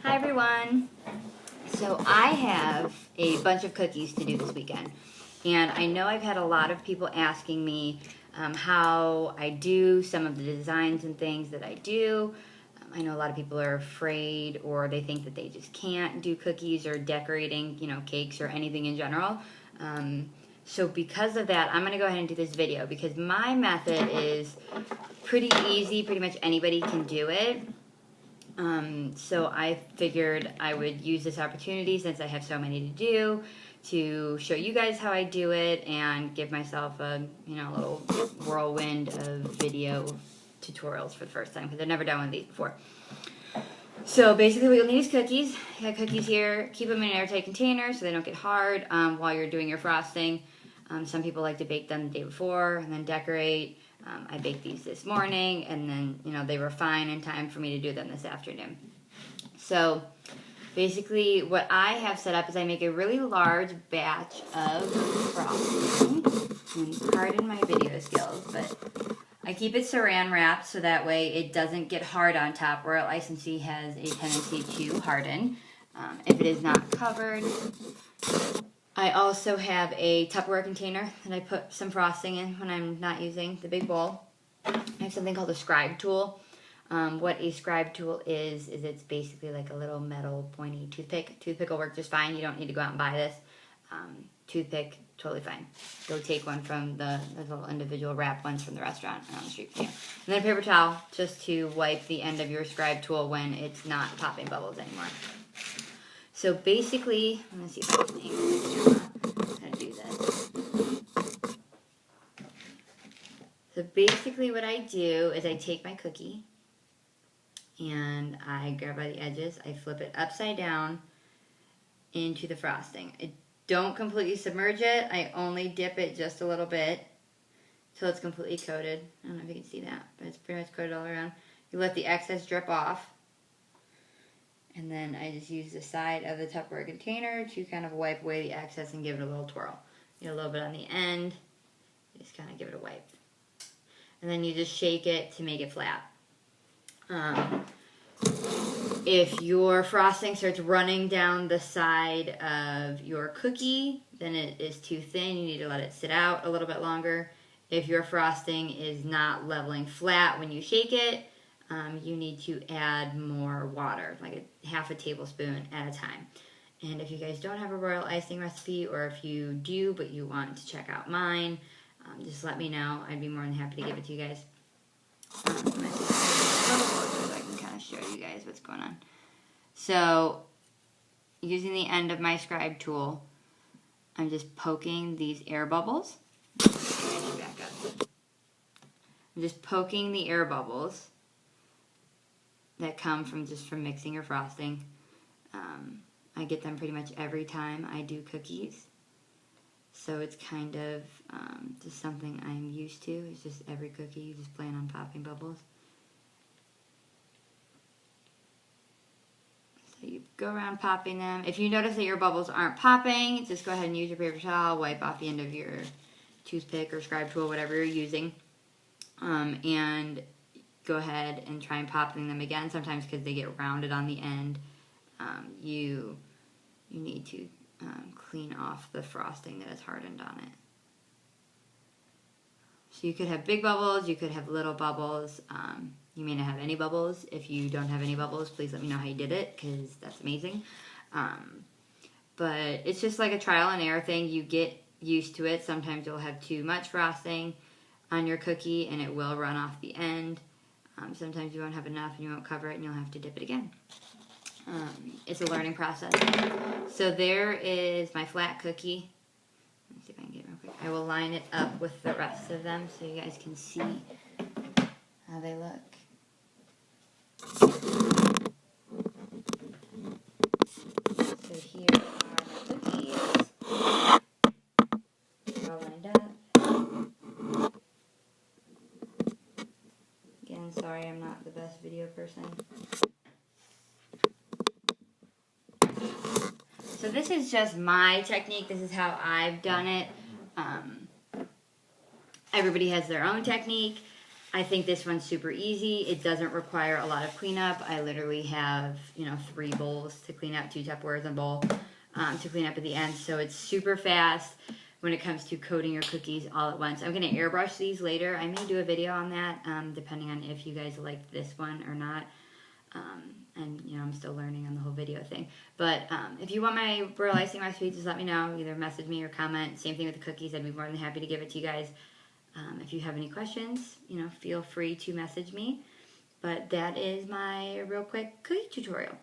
Hi everyone. So I have a bunch of cookies to do this weekend, and I know I've had a lot of people asking me how I do some of the designs and things that I do. I know a lot of people are afraid, or they think that they just can't do cookies or decorating, cakes or anything in general. So because of that, I'm going to go ahead and do this video because my method is pretty easy. Pretty much anybody can do it. So I figured I would use this opportunity, since I have so many to do, to show you guys how I do it and give myself a little whirlwind of video tutorials for the first time, because I've never done one of these before. So basically what you'll need is cookies. I have cookies here. Keep them in an airtight container so they don't get hard while you're doing your frosting. Some people like to bake them the day before and then decorate. I baked these this morning, and then, they were fine in time for me to do them this afternoon. So basically what I have set up is I make a really large batch of frosting. And pardon my video skills, but I keep it saran wrapped so that way it doesn't get hard on top. Royal Icing has a tendency to harden if it is not covered. I also have a Tupperware container that I put some frosting in when I'm not using the big bowl. I have something called a scribe tool. What a scribe tool is it's basically like a little metal pointy toothpick. Toothpick will work just fine. You don't need to go out and buy this. Toothpick, totally fine. Go take one from the little individual wrap ones from the restaurant around the street from you. And then a paper towel just to wipe the end of your scribe tool when it's not popping bubbles anymore. So basically, I'm going to see if I can angle the camera how to do this. So basically what I do is I take my cookie and I grab by the edges, I flip it upside down into the frosting. I don't completely submerge it, I only dip it just a little bit till it's completely coated. I don't know if you can see that, but it's pretty much coated all around. You let the excess drip off. And then I just use the side of the Tupperware container to kind of wipe away the excess and give it a little twirl. Get a little bit on the end, just kind of give it a wipe. And then you just shake it to make it flat. If your frosting starts running down the side of your cookie, then it is too thin. You need to let it sit out a little bit longer. If your frosting is not leveling flat when you shake it, you need to add more water, like half a tablespoon at a time. And if you guys don't have a royal icing recipe, or if you do but you want to check out mine, just let me know. I'd be more than happy to give it to you guys. I'm going to take a little closer so I can kind of show you guys what's going on. So using the end of my scribe tool, I'm just poking these air bubbles. Back up. I'm just poking the air bubbles that come from mixing your frosting. I get them pretty much every time I do cookies. So it's kind of just something I'm used to. It's just every cookie, you just plan on popping bubbles. So you go around popping them. If you notice that your bubbles aren't popping, just go ahead and use your paper towel, wipe off the end of your toothpick or scribe tool, whatever you're using. And go ahead and try and popping them again. Sometimes because they get rounded on the end, you need to clean off the frosting that is hardened on it. So you could have big bubbles, you could have little bubbles. You may not have any bubbles. If you don't have any bubbles, please let me know how you did it, because that's amazing. But it's just like a trial and error thing. You get used to it. Sometimes you'll have too much frosting on your cookie and it will run off the end. Sometimes you won't have enough and you won't cover it and you'll have to dip it again. It's a learning process. So there is my flat cookie. Let's see if I can get it real quick. I will line it up with the rest of them so you guys can see how they look. So here are my cookies. They're all lined up. Again, sorry I'm not the best video person. So this is just my technique. This is how I've done it. Everybody has their own technique. I think this one's super easy. It doesn't require a lot of cleanup. I literally have, 3 bowls to clean up, 2 Tupperwares and a bowl to clean up at the end. So it's super fast when it comes to coating your cookies all at once. I'm going to airbrush these later. I may do a video on that, depending on if you guys like this one or not. And, I'm still learning on the whole video thing. But if you want my royal icing recipe, just let me know. Either message me or comment. Same thing with the cookies. I'd be more than happy to give it to you guys. If you have any questions, feel free to message me. But that is my real quick cookie tutorial.